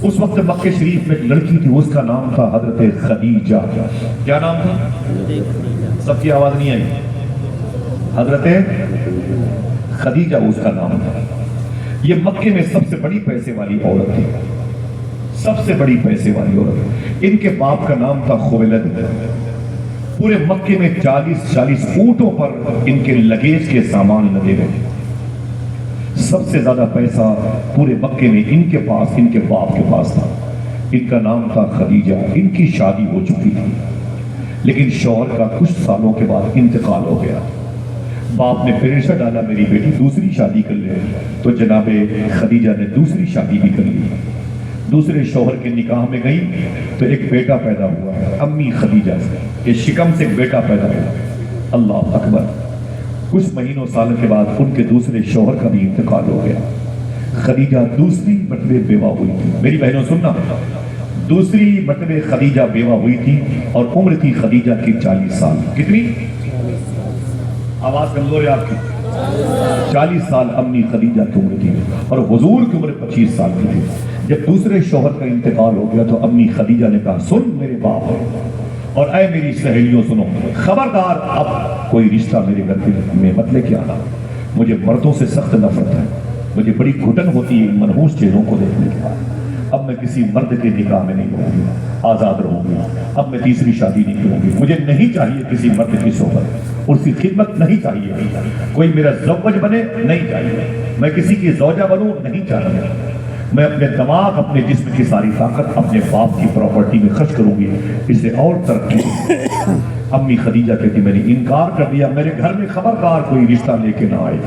اس وقت مکہ شریف میں ایک لڑکی تھی، اس کا نام تھا حضرت خدیجہ. کیا نام تھا؟ سب کی آواز نہیں آئی. حضرت خدیجہ اس کا نام تھا. یہ مکے میں سب سے بڑی پیسے والی عورت تھی، سب سے بڑی پیسے والی عورت. ان کے باپ کا نام تھا خویلد. پورے مکے میں 40 اونٹوں پر ان کے لگیج کے سامان لگے ہوئے. سب سے زیادہ پیسہ پورے مکے میں ان کے پاس، ان کے باپ کے پاس تھا. ان کا نام تھا خدیجہ. ان کی شادی ہو چکی تھی، لیکن شوہر کا کچھ سالوں کے بعد انتقال ہو گیا. باپ نے پریشر ڈالا میری بیٹی دوسری شادی کر لے، تو جناب خدیجہ نے دوسری شادی بھی کر لی. دوسرے شوہر کے نکاح میں گئی تو ایک بیٹا پیدا ہوا. امی خدیجہ سے کہ شکم سے ایک بیٹا پیدا ہوا. اللہ اکبر. کچھ مہینوں سال کے بعد ان کے دوسرے شوہر کا بھی انتقال ہو گیا. خدیجہ دوسری مرتبہ بیوہ ہوئی تھی. میری بہنوں سننا، دوسری مرتبہ خدیجہ بیوہ ہوئی تھی اور عمر تھی خدیجہ کی 40 سال. کتنی؟ آواز کمزور ہے آپ کی. 40 سال امی خدیجہ کی عمر تھی اور حضور کی عمر 25 سال کی تھی. جب دوسرے شوہر کا انتقال ہو گیا تو امی خدیجہ نے کہا سن میرے باپ اور اے میری سہیلیوں سنو، خبردار اب کوئی رشتہ میرے گھر میں مت لے کے آنا. مجھے مردوں سے سخت نفرت ہے، مجھے بڑی گھٹن ہوتی ہے منحوس چہروں کو دیکھنے کے بعد. اب میں کسی مرد کے نکاح میں نہیں رہوں گی، آزاد رہوں گی. اب میں تیسری شادی نہیں کروں گی. مجھے نہیں چاہیے کسی مرد کی صحبت، اس کی خدمت نہیں چاہیے. کوئی میرا زوج بنے نہیں چاہیے. میں کسی کی زوجہ بنوں نہیں چاہیے. میں اپنے دماغ، اپنے جسم کی ساری طاقت اپنے باپ کی پراپرٹی میں خرچ کروں گی، اسے اور ترقی. امی خدیجہ کہتی میں نے انکار کر دیا. میرے گھر میں خبردار کوئی رشتہ لے کے نہ آئے.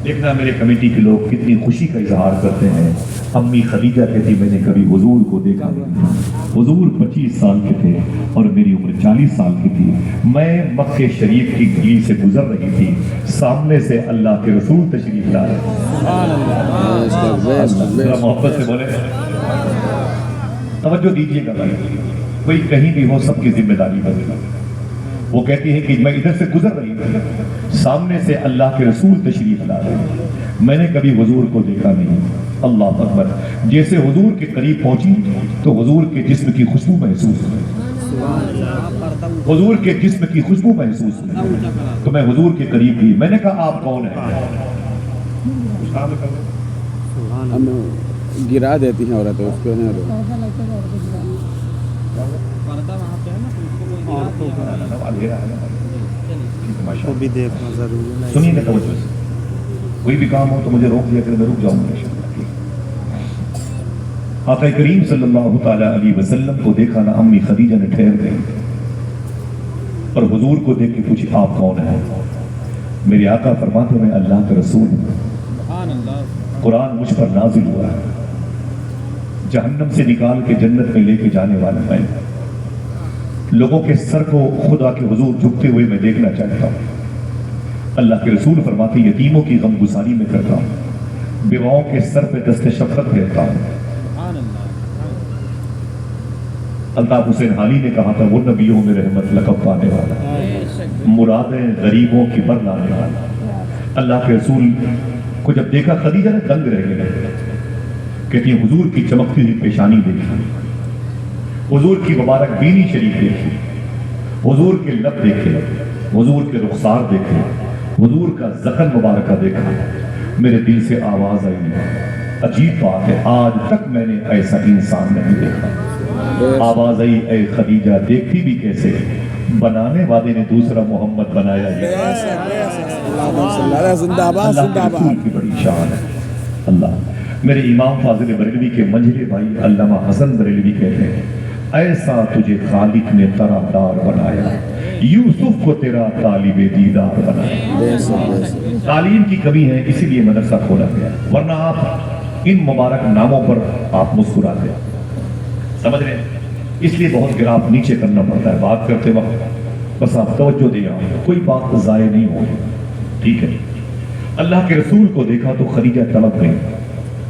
دیکھنا میرے کمیٹی کے لوگ کتنی خوشی کا اظہار کرتے ہیں. امی خدیجہ کہتی میں نے کبھی حضور کو دیکھا نہیں. حضور 25 سال کے تھے اور میری عمر 40 سال کی تھی. میں مکہ شریف کی گلی سے گزر رہی تھی، سامنے سے اللہ کے رسول تشریف لا رہے. محبت سے بولے، توجہ دیجیے گا بھائی. کوئی کہیں بھی ہو سب کی ذمہ داری بنے. وہ کہتی ہے کہ میں ادھر سے گزر رہی تھی، سامنے سے اللہ کے رسول تشریف لا رہے. میں نے کبھی حضور کو دیکھا نہیں. اللہ اکبر. جیسے حضور کے قریب پہنچی تو حضور کے جسم کی خوشبو محسوس ہوئی. حضور کے جسم کی خوشبو محسوس ہوئی تو میں حضور کے قریب گئی. میں نے کہا آپ کون ہیں؟ گرا دیتی ہیں عورتیں اس کو. سنیے نا توجہ سے. کوئی بھی کام ہو تو مجھے روک دیا کرے، میں رک جاؤں گا. آقا کریم صلی اللہ تعالی علیہ وسلم کو دیکھا نا امی خدیجہ نے ٹھہر گئی اور حضور کو دیکھ کے پوچھی آپ کون ہیں؟ میرے آقا فرماتے میں اللہ کا رسول ہوں. قرآن مجھ پر نازل ہوا ہے، جہنم سے نکال کے جنت میں لے کے جانے والا میں. لوگوں کے سر کو خدا کے حضور جھکتے ہوئے میں دیکھنا چاہتا ہوں. اللہ کے رسول فرماتے یتیموں کی غم گساری میں کرتا ہوں، بیواؤں کے سر پہ دست شفقت پھیرتا ہوں. الطاف حسین حالی نے کہا تھا وہ نبیوں میں رحمت لقب پانے والا، مرادیں غریبوں کی بر لانے والا. اللہ کے رسول کو جب دیکھا خدیجہ نے دنگ رہ گئے. کہتی ہیں حضور کی چمکتی ہوئی پیشانی دیکھی، حضور کی مبارک بینی شریف دیکھی، حضور کے لب دیکھے، حضور کے رخسار دیکھے، حضور کا زخم مبارکہ دیکھا. میرے دل سے آواز آئی عجیب بات ہے، آج تک میں نے ایسا انسان نہیں دیکھا. آواز آئی اے خدیجہ دیکھتی بھی کیسے، بنانے والے نے دوسرا محمد بنایا. اللہ کی بڑی شان ہے. اللہ میرے امام فاضل بریلوی کے منجھلے بھائی علامہ حسن بریلوی کہتے ہیں ایسا تجھے خالق نے طرح دار بنایا، یوسف کو تیرا طالب دیدار بنایا. تعلیم کی کمی ہے اسی لیے مدرسہ کھولا گیا، ورنہ آپ ان مبارک ناموں پر آپ مسکراتے. سمجھ رہے ہیں؟ اس لیے بہت گراف نیچے کرنا پڑتا ہے بات کرتے وقت. بس آپ توجہ دیا، کوئی بات ضائع نہیں ہوگی. ٹھیک ہے. اللہ کے رسول کو دیکھا تو خدیجہ تڑپ گئی.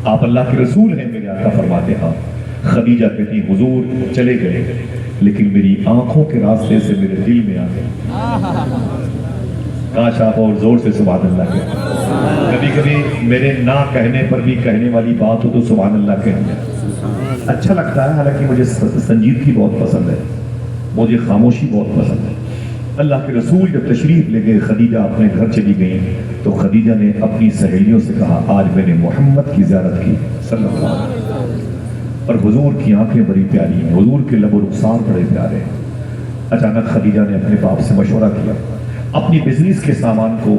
آپ اللہ کے رسول ہیں میرے آقا فرماتے ہاں. خدیجہ کہتی حضور چلے گئے لیکن میری آنکھوں کے راستے سے میرے دل میں آ گئے. کاش آپ اور زور سے سبحان اللہ کہیں. کبھی کبھی میرے نہ کہنے پر بھی کہنے والی بات ہو تو سبحان اللہ کہیں. اچھا لگتا ہے، حالانکہ مجھے سنجیدگی بہت پسند ہے، مجھے خاموشی بہت پسند ہے۔ اللہ کے رسول جب تشریف لے گئے، خدیجہ اپنے گھر چلی گئیں، تو خدیجہ نے اپنی سہیلیوں سے کہا آج میں نے محمد کی زیارت کی صلی اللہ علیہ وسلم، اور حضور کی آنکھیں بڑی پیاری ہیں، حضور کے لب و رخسار بڑے پیارے ہیں۔ اچانک خدیجہ نے اپنے باپ سے مشورہ کیا، اپنی بزنس کے سامان کو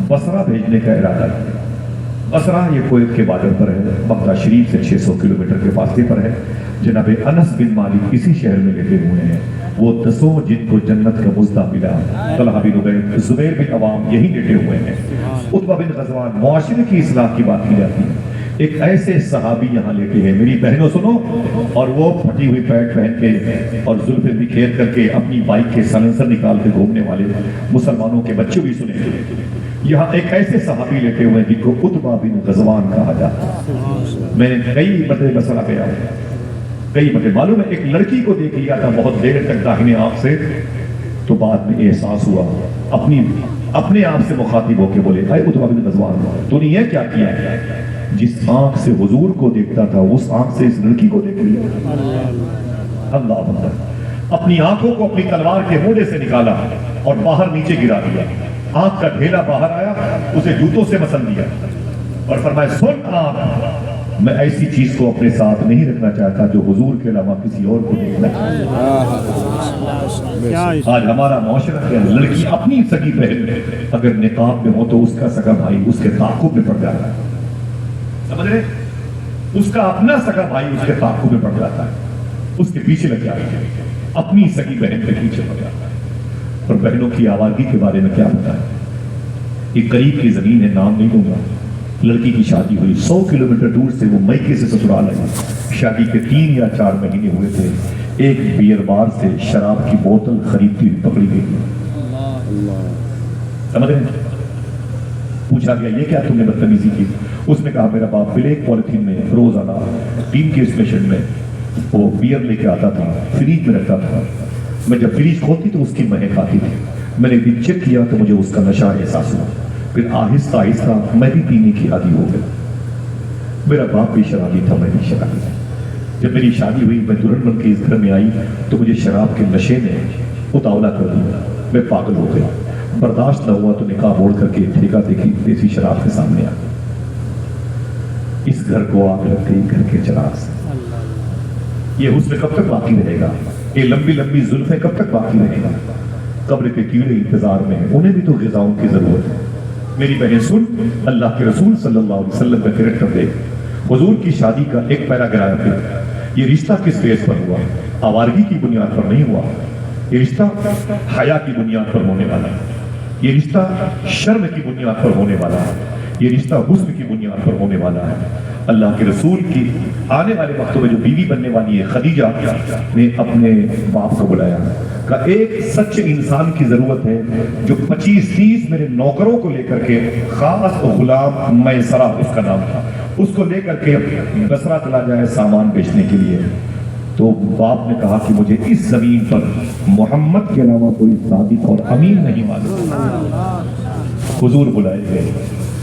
بصرہ بھیجنے کا ارادہ کیا۔ بصرہ یہ کویت کے بارڈر پر ہے، مکہ شریف سے 600 کلومیٹر کے فاصلے پر ہے۔ جناب انس بن مالک اسی شہر میں لیٹے ہوئے ہیں، وہ 10 جن کو جنت کا مزدہ ملا، طلحہ بن عبید، زبیر بن عوام یہی لیٹے ہوئے ہیں۔ عتبہ بن غزوان، معاشرے کی اصلاح کی بات کی جاتی ہے، ایک ایسے صحابی یہاں لیٹے ہیں، میری بہنوں سنو، اور وہ پھٹی ہوئی پینٹ پہن کے اور زلفیں بکھیر کر کے اپنی بائک کے سائلنسر نکال کے گھومنے والے مسلمانوں کے بچے بھی سنیں گے۔ یہاں ایک ایسے صحابی لیٹے ہوئے ہیں جن کو عتبہ بن غزوان کہا جاتا ہے۔ میں نے کئی مرتبہ بصرہ گیا ہوں، کئی مرتبہ، معلوم ہے ایک لڑکی کو دیکھ لیا تھا بہت دیر تک داہنے آنکھ سے، تو بعد میں احساس ہوا، اپنے آپ سے مخاطب ہو کے بولے اے عتبہ بن غزوان، تو نے یہ کیا کیا ہے؟ جس آنکھ سے حضور کو دیکھتا تھا اس آنکھ سے اس لڑکی کو دیکھ لیا۔ اللہ اکبر، اپنی آنکھوں کو اپنی تلوار کے موڑے سے نکالا اور باہر نیچے گرا دیا، آنکھ کا ڈھیلا باہر آیا، اسے جوتوں سے مسل دیا اور فرمایا سن آنکھ، میں ایسی چیز کو اپنے ساتھ نہیں رکھنا چاہتا جو حضور کے علاوہ کسی اور کو دیکھنا چاہتا۔ آج ہمارا معاشرہ کیا ہے، لڑکی اپنی سگی بہن اگر نقاب میں ہو تو اس کا سگا بھائی اس کے تعاقب میں پڑ جاتا ہے، سمجھ رہے؟ اس کا اپنا سگا بھائی اس کے تعاقب میں پڑ جاتا ہے، اس کے پیچھے لگ جاتا ہے، اپنی سگی بہن کے پیچھے پڑ جاتا ہے۔ اور بہنوں کی آوارگی کے بارے میں کیا پتا ہے؟ یہ قریب کی زمین ہے، نام نہیں دوں گا، لڑکی کی شادی ہوئی 100 کلومیٹر دور سے، وہ میکے سے سسرال آئی، شادی کے 3 یا 4 مہینے ہوئے تھے، ایک بیئر بار سے شراب کی بوتل خریدتی ہوئی پکڑی گئی۔ سمجھ رہے ہیں؟ پوچھا گیا یہ کیا تم نے بدتمیزی کی؟ اس نے کہا میرا باپ بلیک پولیتھین میں روزانہ ٹیم کے اسٹیشن میں وہ بیئر لے کے آتا تھا، فریج میں رکھتا تھا، میں جب فریج کھولتی تو اس کی مہک آتی تھی، میں نے ایک دن چیک کیا تو مجھے اس کا نشہ احساس ہوا، پھر آہستہ آہستہ میں بھی پینے کی عادی ہو گیا۔ میرا باپ بھی شرابی تھا، میں بھی شرابی تھا۔ جب میری شادی ہوئی، میں دلہن بن کے اس گھر میں آئی تو مجھے شراب کے نشے نے اتاولا کر دیا، میں پاگل ہو گیا، برداشت نہ ہوا تو نکاح اوڑھ کر کے ٹھیکہ دیسی شراب کے سامنے آ گیا۔ اس گھر کو آگ لگ گئی گھر کے چراغ سے۔ یہ حسن کب تک باقی رہے گا؟ یہ لمبی لمبی زلفیں کب تک باقی رہے گا؟ قبر کے کیڑے انتظار میں ہیں، انہیں بھی تو غذاؤں کی ضرورت ہے۔ میری بہن سن، اللہ کے رسول صلی اللہ علیہ وسلم کا کریکٹر دیکھ، حضور کی شادی کا ایک پیراگراف ہے، یہ رشتہ کس بیس پر ہوا؟ آوارگی کی بنیاد پر نہیں ہوا، یہ رشتہ حیا کی بنیاد پر ہونے والا ہے، یہ رشتہ شرم کی بنیاد پر ہونے والا ہے، یہ رشتہ حسن کی بنیاد پر ہونے والا ہے۔ اللہ کے رسول کی آنے والے وقتوں میں جو بیوی بننے والی ہے، خدیجہ نے اپنے باپ کو بلایا، کہا ایک سچے انسان کی ضرورت ہے جو 25-30 میرے نوکروں کو لے کر کے، خاص غلام میسرہ اس کا نام تھا، اس کو لے کر کے بصرہ چلا جائے سامان بیچنے کے لیے۔ تو باپ نے کہا کہ مجھے اس زمین پر محمد کے علاوہ کوئی صادق اور امین نہیں معلوم۔ حضور بلائے گئے۔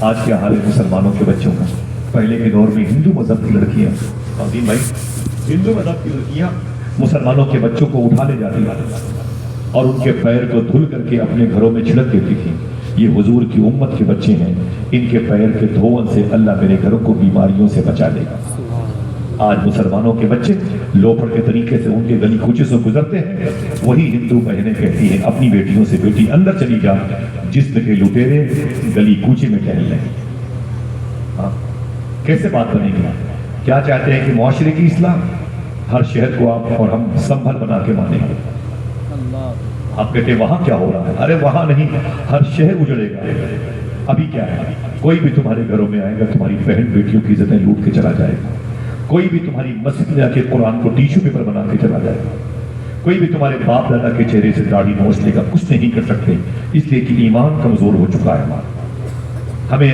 آج کیا حال ہے مسلمانوں کے بچوں کا؟ پہلے کے دور میں ہندو مذہب کی لڑکیاں، عظیم بھائی، ہندو مذہب کی لڑکیاں مسلمانوں کے بچوں کو اٹھا لے جاتی اور ان کے پیر کو دھل کر کے اپنے گھروں میں چھڑک دیتی تھی۔ یہ حضور کی امت کے بچے ہیں، ان کے پیر کے دھون سے اللہ میرے گھروں کو بیماریوں سے بچا لے گا۔ آج مسلمانوں کے بچے لوپڑ کے طریقے سے ان کے گلی کوچے سے گزرتے ہیں، وہی ہندو بہنیں کہتی ہیں اپنی بیٹیوں سے بیٹی اندر چلی جا، جسم کے لٹیرے گلی کوچے میں ٹہل رہے ہیں۔ کیسے بات بنے گی؟ کیا چاہتے ہیں کہ معاشرے کی اصلاح؟ ہر شہر کو آپ اور ہم سنبھل بنا کے مانیں گے۔ آپ کہتے ہیں وہاں کیا ہو رہا ہے؟ ارے وہاں نہیں، ہر شہر اجڑے گا۔ ابھی کیا ہے؟ کوئی بھی تمہارے گھروں میں آئے گا تمہاری بہن بیٹیوں کی عزتیں لوٹ کے چلا جائے گا، کوئی بھی تمہاری مسجد میں آ کے قرآن کو ٹیشو پیپر بنا کے چلا جائے گا، کوئی بھی تمہارے باپ دادا کے چہرے سے داڑھی نوچ لے گا، کچھ نہیں کر سکتے، اس لیے کہ ایمان کمزور ہو چکا ہے ہمارا۔ ہمیں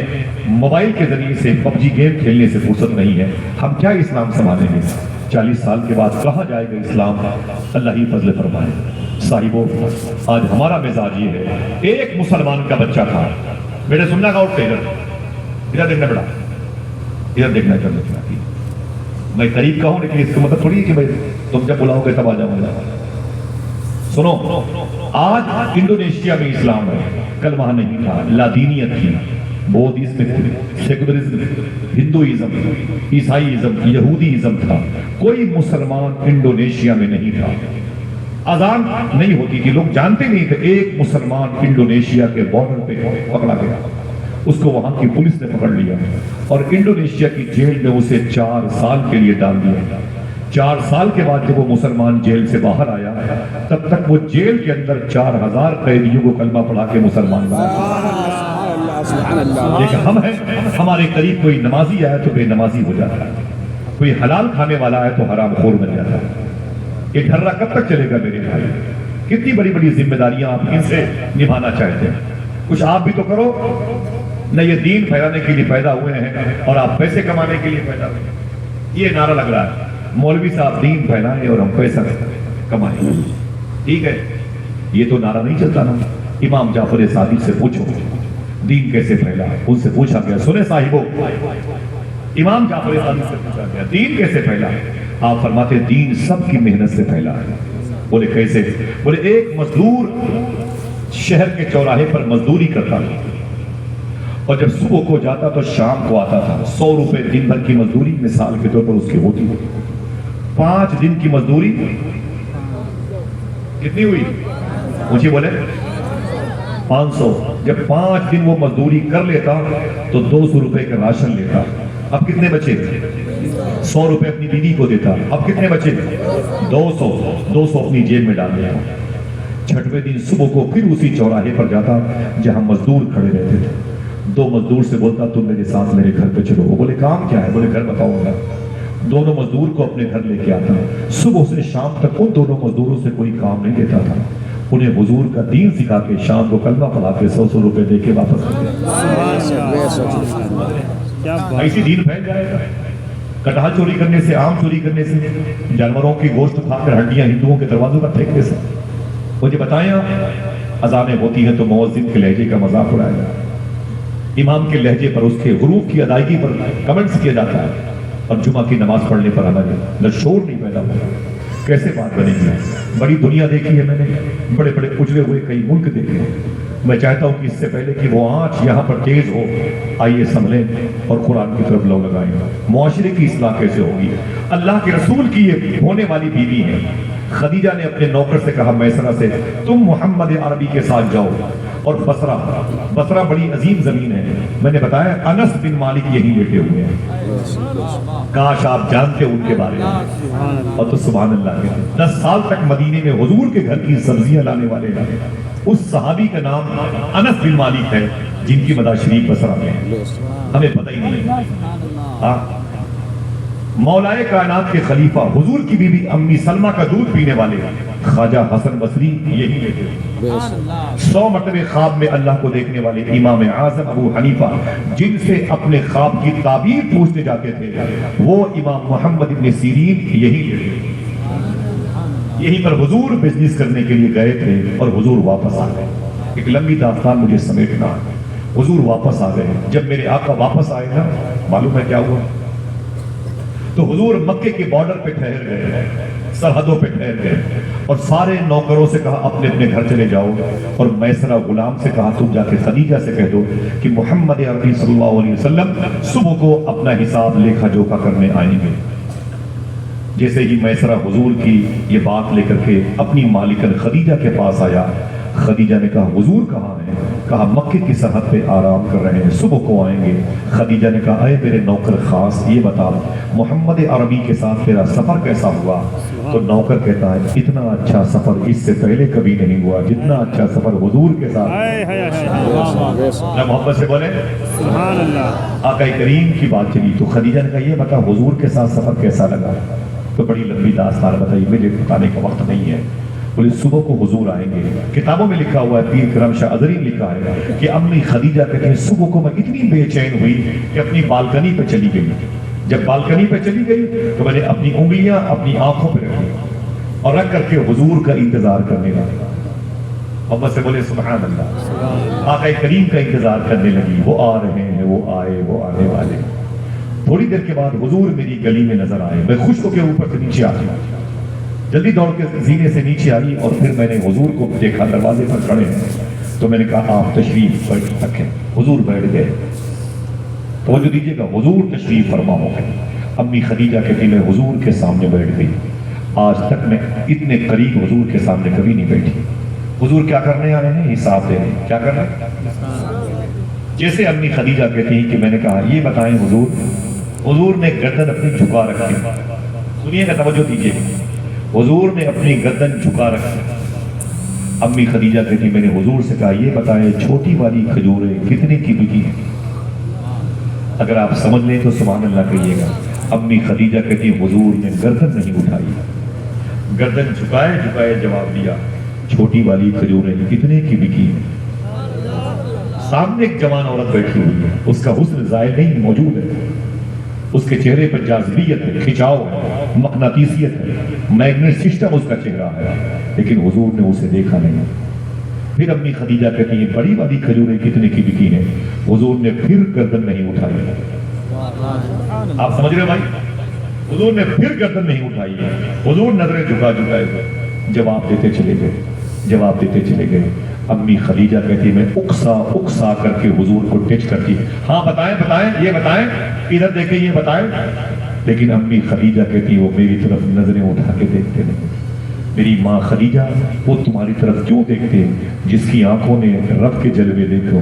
موبائل کے ذریعے سے PUBG گیم کھیلنے سے فرصت نہیں ہے، ہم کیا اسلام سنبھالیں گے؟ 40 سال کے بعد کہاں جائے گا اسلام؟ اللہ ہی فضل فرمائے۔ صاحبوں، آج ہمارا مزاج یہ ہے، ایک مسلمان کا بچہ تھا، بیٹے سننا کا اٹھ ادھر دیکھنا، بیٹا ادھر دیکھنا، ادھر دیکھنا، میں قریب کا ہوں لیکن اس کا مطلب تھوڑی ہے کہ بھائی تم جب بلاؤ گے تب آ جاؤں گا. سنو، آج انڈونیشیا میں اسلام ہے، کل وہاں نہیں تھا. لادینیت تھی، بودھزم تھی، سیکولرزم، ہندوازم، عیسائیزم، یہودیزم تھا. کوئی مسلمان انڈونیشیا میں نہیں تھا. اذان نہیں ہوتی تھی، لوگ جانتے نہیں تھے. ایک مسلمان انڈونیشیا کے بارڈر پہ پکڑا گیا، اس کو وہاں کی پولیس نے پکڑ لیا اور انڈونیشیا کی جیل میں اسے 4 سال کے لیے ڈال دیا. 4 سال کے بعد جب وہ مسلمان جیل سے باہر آیا تب تک وہ جیل کے اندر 4000 قیدیوں کو کلمہ پڑھا کے مسلمان بنا. لیکن ہم ہیں، ہمارے قریب کوئی نمازی آیا تو بے نمازی ہو جاتا ہے، کوئی حلال کھانے والا ہے تو حرام خور بن جاتا ہے. یہ ڈھرا کب تک چلے گا میرے بھائی؟ کتنی بڑی بڑی ذمہ داریاں آپ ان سے نبھانا چاہتے ہیں. کچھ آپ بھی تو کرو. نہ یہ دین پھیلانے کے لیے پیدا ہوئے ہیں اور آپ پیسے کمانے کے لیے پیدا ہوئے ہیں. یہ نعرہ لگ رہا ہے مولوی صاحب دین پھیلائیں اور ہم پیسہ کمائیں. ٹھیک ہے، یہ تو نعرہ نہیں چلتا نا. امام جعفر صادق سے پوچھو دین کیسے پھیلا. ان سے پوچھا گیا، سنے صاحبو، امام جعفر صادق سے پوچھا گیا دین کیسے پھیلا. آپ فرماتے دین سب کی محنت سے پھیلا ہے. بولے کیسے؟ بولے ایک مزدور شہر کے چوراہے پر مزدوری کرتا تھا اور جب صبح کو جاتا تو شام کو آتا تھا. 100 روپے دن بھر کی مزدوری مثال کے طور پر اس کی ہوتی ہے. 5 دن کی مزدوری کتنی ہوئی؟ مجھے بولے 500. جب 5 دن وہ مزدوری کر لیتا تو 200 روپے کا راشن لیتا. اب کتنے بچے؟ 100 روپے اپنی بیوی کو دیتا. اب کتنے بچے؟ 200 اپنی جیب میں ڈال دیتا. 6ویں دن صبح کو پھر اسی چوراہے پر جاتا جہاں مزدور کھڑے رہتے تھے. 2 مزدور سے بولتا تم میرے ساتھ میرے گھر پہ چلو. وہ بولے کام کیا ہے؟ بولے گھر بتاؤں گا. دونوں مزدور کو اپنے گھر لے کے آتا. صبح سے شام تک ان دونوں مزدوروں سے کوئی کام نہیں دیتا تھا. انہیں حضور کا دین سکھا کے شام کو کلمہ پڑھا کے 100 روپے دے کے واپس کر دیا. ایسی دین پھیل جائے گا. کٹہل چوری کرنے سے، آم چوری کرنے سے، جانوروں کی گوشت کھا کر ہڈیاں ہندوؤں کے دروازوں پر پھینکنے سے. مجھے بتائیں اذانیں ہوتی ہیں تو مؤذن کے لہجے کا مذاق اڑایا جاتا ہے، امام کے لہجے پر اس کے حروف کی ادائیگی پر کمنٹس کیا جاتا ہے اور جمعہ کی نماز پڑھنے پر ہمارے شور نہیں پیدا ہوتا. کیسے بات بنے گی؟ بڑی دنیا دیکھی ہے میں نے، بڑے بڑے اجڑے ہوئے کئی ملک دیکھے ہیں. میں چاہتا ہوں کہ اس سے پہلے کہ وہ آنچ یہاں پر تیز ہو، آئیے سنبھلیں اور قرآن کی طرف لو لگائیں. معاشرے کی اصلاح کیسے ہوگی؟ اللہ کے رسول کی یہ ہونے والی بیوی ہے. خدیجہ نے اپنے نوکر سے کہا میسرہ سے تم محمد عربی کے ساتھ جاؤ. اور بصرہ بڑی عظیم زمین ہے. میں نے بتایا انس بن مالک یہی بیٹھے ہوئے ہیں. کاش آپ جانتے ان کے بارے میں. اور تو سبحان اللہ کے 10 سال تک مدینے میں حضور کے گھر کی سبزیاں لانے والے اس صحابی کا نام انس بن مالک ہے جن کی مدار شریف بصرہ میں ہے. ہمیں پتہ ہی نہیں. مولائے کائنات کے خلیفہ حضور کی بیوی امی سلمہ کا دودھ پینے والے خواجہ حسن بصری یہی بیٹھے. 100 مرتبہ خواب میں اللہ کو دیکھنے والے امام اعظم ابو حنیفہ جن سے اپنے خواب کی تعبیر پوچھنے جاتے تھے وہ امام محمد ابن سیرین یہی بیٹھے. یہیں پر حضور بزنس کرنے کے لیے گئے تھے اور حضور واپس آ گئے. ایک لمبی داستان مجھے سمیٹنا ہے. حضور واپس آ گئے. جب میرے آقا واپس آئے نا معلوم ہے کیا ہوا؟ تو حضور مکے کے بارڈر پہ ٹھہر گئے، سرحدوں پہ ٹھہر گئے اور سارے نوکروں سے کہا اپنے اپنے گھر چلے جاؤ. اور میسرہ غلام سے کہا تم جا کے خدیجہ سے کہہ دو کہ محمد عربی صلی اللہ علیہ وسلم صبح کو اپنا حساب لیکھا جوکھا کرنے آئیں گے. جیسے ہی میسرہ حضور کی یہ بات لے کر کے اپنی مالکن خدیجہ کے پاس آیا، خدیجہ نے کہا حضور کہاں ہیں؟ کہا مکے کی سرحد پہ آرام کر رہے ہیں، صبح کو آئیں گے. خدیجہ نے کہا اے میرے نوکر خاص یہ بتا محمد عربی کے ساتھ تیرا سفر کیسا ہوا؟ تو نوکر کہتا ہے اتنا اچھا سفر اس سے پہلے کبھی نہیں ہوا جتنا اچھا سفر حضور کے ساتھ. نہ محمد سے بولے سبحان اللہ. آقا کریم کی بات چلی تو خدیجہ نے کہا یہ بتا حضور کے ساتھ سفر کیسا لگا؟ تو بڑی لمبی داستان بتائی، مجھے بتانے کا وقت نہیں ہے. بولے صبح کو حضور آئیں گے. کتابوں میں لکھا ہوا ہے، پیر کرم شاہ ازری لکھا ہے کہ امی خدیجہ کہتے ہیں صبح کو میں اتنی بے چین ہوئی کہ اپنی بالکنی پہ چلی گئی. جب بالکنی پہ چلی گئی تو میں نے اپنی انگلیاں اپنی آنکھوں پہ رکھی اور رکھ کر کے حضور کا انتظار کرنے لگا. محمد سے بولے سبحان اللہ. آقا کریم کا انتظار کرنے لگی. وہ آ رہے ہیں، وہ آئے، وہ آنے والے. تھوڑی دیر کے بعد حضور میری گلی میں نظر آئے. میں خوش ہو کے اوپر سے نیچے آ گیا, جلدی دوڑ کے زینے سے نیچے آئی, اور پھر میں نے حضور کو دیکھا دروازے پر کھڑے ہیں. تو میں نے کہا آپ تشریف رکھیں. حضور بیٹھ گئے. توجہ دیجیے گا, حضور تشریف فرما ہو گئے. امی خدیجہ کہتی میں حضور کے سامنے بیٹھ گئی. آج تک میں اتنے قریب حضور کے سامنے کبھی نہیں بیٹھی. حضور کیا کرنے آئے ہیں؟ حساب دے رہے ہیں. کیا کرنا ہے؟ جیسے امی خدیجہ کہتی ہیں کہ میں نے کہا یہ بتائیں حضور. حضور نے گردن اپنی جھکا رکھی. سنیے گا, توجہ دیجیے. حضور نے اپنی گردن جھکا رکھی. امی خدیجہ کہتی میں نے حضور سے کہا یہ بتائیں چھوٹی والی کھجوریں کتنے کی بکی ہیں؟ اگر آپ سمجھ لیں تو سبحان اللہ کہیے گا. امی خدیجہ کہتی حضور نے گردن نہیں اٹھائی, گردن جھکائے جھکائے جواب دیا چھوٹی والی کھجوریں کتنے کی بکی ہیں؟ سامنے ایک جوان عورت بیٹھی ہوئی ہے, اس کا حسن ظاہر نہیں موجود ہے, اس کے چہرے پر جاذبیت ہے, کھچاؤ ہے, مقناطیسیت ہے, میگنیٹ سسٹم اس کا چہرہ ہے, لیکن حضور نے اسے دیکھا نہیں. پھر امی خدیجہ کہتی ہیں بڑی والی کھجوریں کتنے کی بکی ہیں؟ حضور نے پھر گردن نہیں اٹھائی. آپ سمجھ رہے بھائی, حضور نے پھر گردن نہیں اٹھائی ہے. حضور نظریں جھکا جھکائے ہوئے جواب دیتے چلے گئے, جواب دیتے چلے گئے. امی خدیجہ کہتی میں اکسا اکسا کر کے حضور کو ٹچ کرتی, ہاں بتائیں بتائیں, یہ بتائیں, ادھر دیکھیں, یہ بتائیں. لیکن امی خدیجہ کہتی وہ میری طرف نظریں اٹھا کے دیکھتے نہیں. میری ماں خدیجہ وہ تمہاری طرف کیوں دیکھتے, جس کی آنکھوں نے رب کے جلوے دیکھے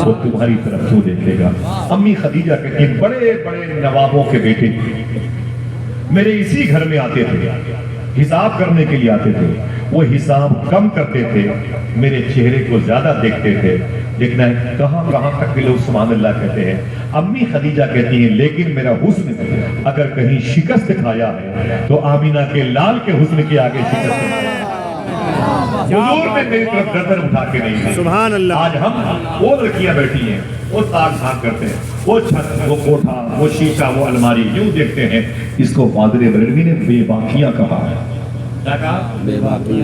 وہ تمہاری طرف کیوں دیکھے گا. امی خدیجہ کہتی بڑے بڑے نوابوں کے بیٹے میرے اسی گھر میں آتے تھے, حساب کرنے کے لیے آتے تھے. وہ حساب کم کرتے تھے, میرے چہرے کو زیادہ دیکھتے تھے. دیکھنا ہے کہاں کہاں تک کے لوگ سبحان اللہ کہتے ہیں. امی خدیجہ کہتی ہیں لیکن میرا حسن اگر کہیں شکست کھایا ہے تو آمینہ کے لال کے حسن کے آگے شکست کھایا. حضور نے میری طرف گردن اٹھا کے نہیں دی. سبحان اللہ. آج ہم وہ لڑکیاں بیٹھی ہیں, وہ تاک جھانک کرتے ہیں, وہ چھت, وہ کوٹھا, وہ شیشہ, وہ الماری یوں دیکھتے ہیں. اس کو فاضل بریلوی نے بے باکیاں کہا ہے. کیا کہا؟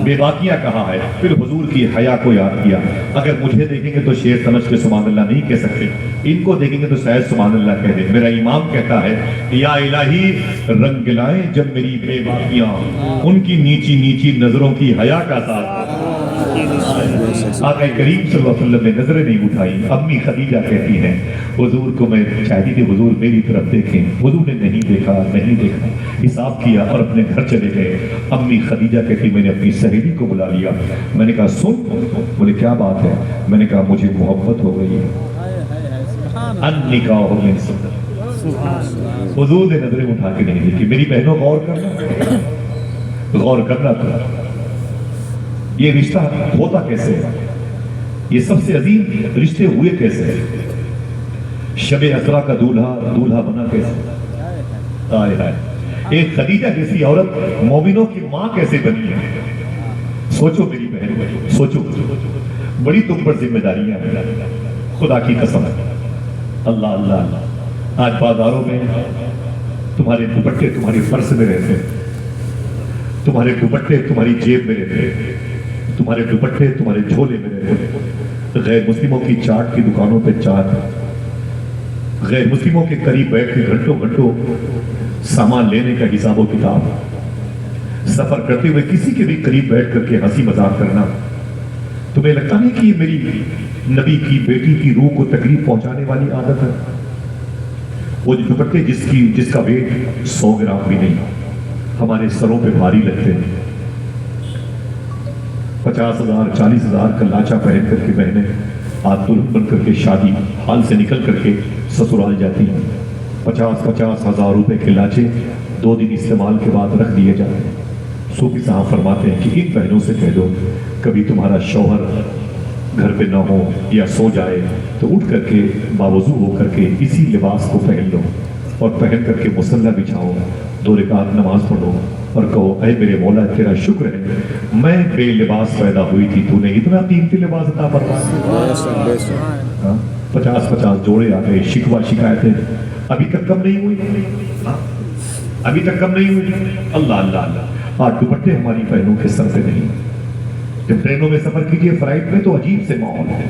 بے باکیاں کہا ہے. پھر حضور کی حیا کو یاد کیا. اگر مجھے دیکھیں گے تو شیر سمجھ کے سبحان اللہ نہیں کہہ سکتے, ان کو دیکھیں گے تو شاید سبحان اللہ کہہ دیں. میرا امام کہتا ہے یا الہی رنگ لائیں جب میری بے باکیاں, ان کی نیچی نیچی نظروں کی حیا کا ساتھ. آقا کریم صلی اللہ علیہ وسلم نے نظریں نہیں اٹھائی. امی خدیجہ کہتی ہیں حضور کو میں چاہتی تھی حضور میری طرف دیکھیں. حضور نے نہیں دیکھا, نہیں دیکھا, حساب کیا اور اپنے گھر چلے گئے. امی خدیجہ کہتی میں نے اپنی سہیلی کو بلا لیا. میں نے کہا سن. بولے کیا بات ہے؟ میں نے کہا مجھے محبت ہو گئی ہے. النکاح من سنت. حضور نے نظریں اٹھا کے نہیں دیکھی. میری بہنوں غور کرنا, غور کرنا تھا. یہ رشتہ ہوتا کیسے ہے؟ یہ سب سے عظیم رشتے ہوئے کیسے؟ شب اسرا کا دولہا, دولہا بنا کیسے؟ آئے آئے. ایک خدیجہ جیسی عورت مومنوں کی ماں کیسے بنی ہے؟ سوچو میری بہن, سوچو. بڑی تم پر ذمہ داریاں ہیں, خدا کی قسم ہے. اللہ اللہ اللہ. آج بازاروں میں تمہارے دوپٹے تمہاری پرس میں رہتے, تمہارے دوپٹے تمہاری جیب میں رہتے, تمہارے دوپٹے تمہارے جھولے میں رہتے. غیر مسلموں کی چاٹ کی دکانوں پہ چاٹ, غیر مسلموں کے قریب بیٹھ کے گھنٹوں گھنٹوں سامان لینے کا حساب و کتاب, سفر کرتے ہوئے کسی کے بھی قریب بیٹھ کر کے ہنسی مذاق کرنا. تمہیں لگتا نہیں کہ یہ میری نبی کی بیٹی کی روح کو تکلیف پہنچانے والی عادت ہے؟ وہ دوپٹے جس کا ویٹ 100 گرام بھی نہیں ہمارے سروں پہ بھاری لگتے ہیں. 50,000 40,000 کا لاچا پہن کر کے بہنیں آج دلہن بن کر کے شادی حال سے نکل کر کے سسرال جاتی ہیں. 50,000 روپے کے لاچے 2 دن استعمال کے بعد رکھ دیے جاتے ہیں. صوفی صاحب فرماتے ہیں کہ ان بہنوں سے کہہ دو کبھی تمہارا شوہر گھر پہ نہ ہو یا سو جائے تو اٹھ کر کے باوضو ہو کر کے اسی لباس کو پہن لو اور پہن کر کے مصلی بچھاؤ, 2 رکعت نماز پڑھو اور کہو اے میرے مولا تیرا شکر ہے میں بے لباس پیدا ہوئی تھی, تو نے اتنا قیمتی لباس عطا فرمایا. 50 جوڑے آ گئے. شکوہ شکایتیں ابھی تک کم نہیں ہوئی, ابھی تک کم نہیں ہوئی. اللہ اللہ اللہ. آج دوپٹے ہماری بہنوں کے سر پہ نہیں. جب ٹرینوں میں سفر کیجیے فلائٹ میں تو عجیب سے ماحول ہے.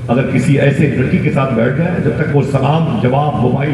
اگر کسی ایسے لڑکی کے ساتھ بیٹھ جائے جب تک وہ سلام جواب موبائل